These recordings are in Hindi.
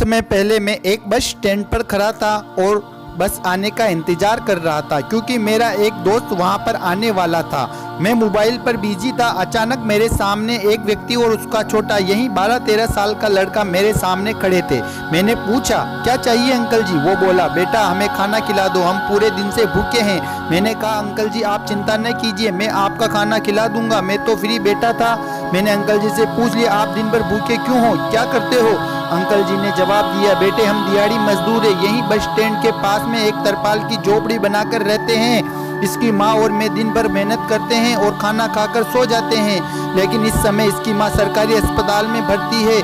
समय पहले मैं एक बस स्टैंड पर खड़ा था और बस आने का इंतजार कर रहा था क्योंकि मेरा एक दोस्त वहां पर आने वाला था। मैं मोबाइल पर बिजी था। अचानक मेरे सामने एक व्यक्ति और उसका छोटा यही 12-13 साल का लड़का मेरे सामने खड़े थे। मैंने पूछा, क्या चाहिए अंकल जी? वो बोला, बेटा हमें खाना खिला दो, हम पूरे दिन से भूखे हैं। मैंने कहा, अंकल जी आप चिंता न कीजिए, मैं आपका खाना खिला दूंगा, मैं तो फ्री बैठा था। मैंने अंकल जी से पूछ लिया, आप दिन भर भूखे क्यों हो, क्या करते हो? अंकल जी ने जवाब दिया, बेटे हम दिहाड़ी मजदूर है, यहीं बस स्टैंड के पास में एक तरपाल की झोपड़ी बनाकर रहते हैं। इसकी माँ और मैं दिन भर मेहनत करते हैं और खाना खाकर सो जाते हैं, लेकिन इस समय इसकी माँ सरकारी अस्पताल में भर्ती है,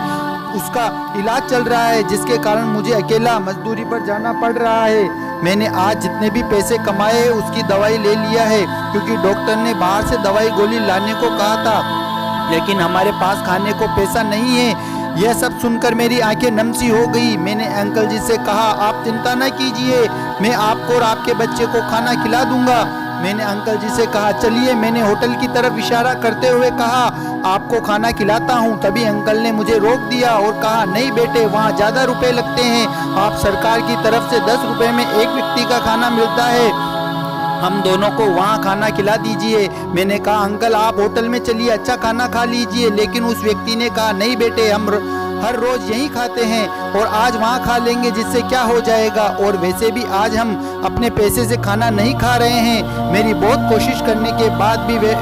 उसका इलाज चल रहा है, जिसके कारण मुझे अकेला मजदूरी पर जाना पड़ रहा है। मैंने आज जितने भी पैसे कमाए हैं उसकी दवाई ले लिया है, क्योंकि डॉक्टर ने बाहर से दवाई गोली लाने को कहा था, लेकिन हमारे पास खाने को पैसा नहीं है। यह सब सुनकर मेरी आंखें नम सी हो गई। मैंने अंकल जी से कहा, आप चिंता न कीजिए, मैं आपको और आपके बच्चे को खाना खिला दूंगा। मैंने अंकल जी से कहा, चलिए। मैंने होटल की तरफ इशारा करते हुए कहा, आपको खाना खिलाता हूँ। तभी अंकल ने मुझे रोक दिया और कहा, नहीं बेटे, वहाँ ज़्यादा रुपए लगते हैं, आप सरकार की तरफ से 10 रुपए में एक व्यक्ति का खाना मिलता है, हम दोनों को वहाँ खाना खिला दीजिए। मैंने कहा, अंकल आप होटल में चलिए, अच्छा खाना खा लीजिए। लेकिन उस व्यक्ति ने कहा, नहीं बेटे, हम हर रोज यहीं खाते हैं और आज वहाँ खा लेंगे, जिससे क्या हो जाएगा, और वैसे भी आज हम अपने पैसे से खाना नहीं खा रहे हैं। मेरी बहुत कोशिश करने के बाद भी वे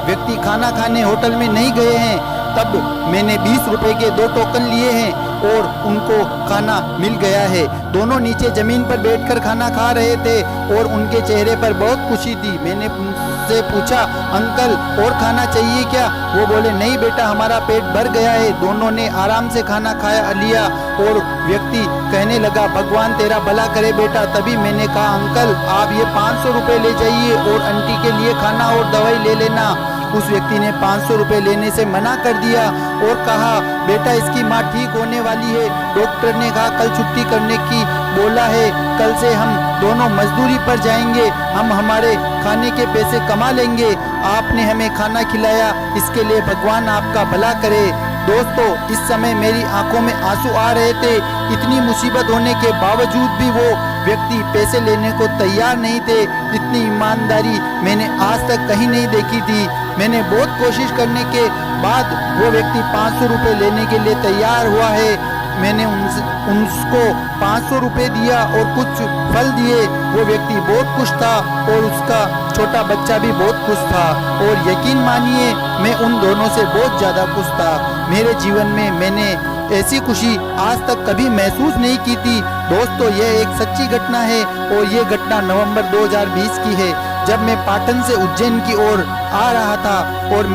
व्यक्ति खाना खाने होटल में नहीं गए हैं। तब मैंने 20 रुपए के 2 टोकन लिए हैं और उनको खाना मिल गया है। दोनों नीचे जमीन पर बैठकर खाना खा रहे थे और उनके चेहरे पर बहुत खुशी थी। मैंने उनसे पूछा, अंकल और खाना चाहिए क्या? वो बोले, नहीं बेटा, हमारा पेट भर गया है। दोनों ने आराम से खाना खाया लिया और व्यक्ति कहने लगा, भगवान तेरा भला करे बेटा। तभी मैंने कहा, अंकल आप ये 500 रुपये ले जाइए और आंटी के लिए खाना और दवाई ले लेना। उस व्यक्ति ने 500 रुपये लेने से मना कर दिया और कहा, बेटा इसकी माँ ठीक होने वाली है, डॉक्टर ने कहा कल छुट्टी करने की बोला है, कल से हम दोनों मजदूरी पर जाएंगे, हम हमारे खाने के पैसे कमा लेंगे, आपने हमें खाना खिलाया, इसके लिए भगवान आपका भला करे। दोस्तों, इस समय मेरी आंखों में आंसू आ रहे थे। इतनी मुसीबत होने के बावजूद भी वो व्यक्ति पैसे लेने को तैयार नहीं थे। इतनी ईमानदारी मैंने आज तक कहीं नहीं देखी थी। मैंने बहुत कोशिश करने के बाद वो व्यक्ति 500 रुपये लेने के लिए तैयार हुआ है। मैंने उसको 500 रुपये दिया और कुछ फल दिए। वो व्यक्ति बहुत खुश था और उसका छोटा बच्चा भी बहुत खुश था, और यकीन मानिए मैं उन दोनों से बहुत ज़्यादा खुश था। मेरे जीवन में मैंने ऐसी खुशी आज तक कभी महसूस नहीं की थी। दोस्तों, यह एक सच्ची घटना है और ये घटना नवंबर 2020 की है, जब मैं पाटन से उज्जैन की ओर आ रहा था और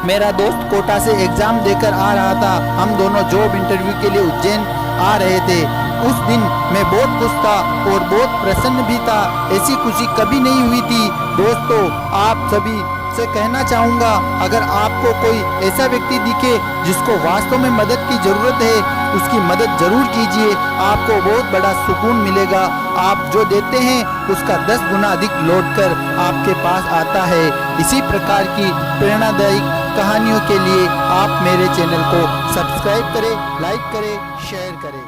मेरा दोस्त कोटा से एग्जाम देकर आ रहा था। हम दोनों जॉब इंटरव्यू के लिए उज्जैन आ रहे थे। उस दिन मैं बहुत खुश था और बहुत प्रसन्न भी था। ऐसी खुशी कभी नहीं हुई थी। दोस्तों, आप सभी से कहना चाहूँगा, अगर आपको कोई ऐसा व्यक्ति दिखे जिसको वास्तव में मदद की ज़रूरत है, उसकी मदद ज़रूर कीजिए, आपको बहुत बड़ा सुकून मिलेगा। आप जो देते हैं उसका 10 गुना अधिक लौटकर आपके पास आता है। इसी प्रकार की प्रेरणादायी कहानियों के लिए आप मेरे चैनल को सब्सक्राइब करें, लाइक करें, शेयर करें।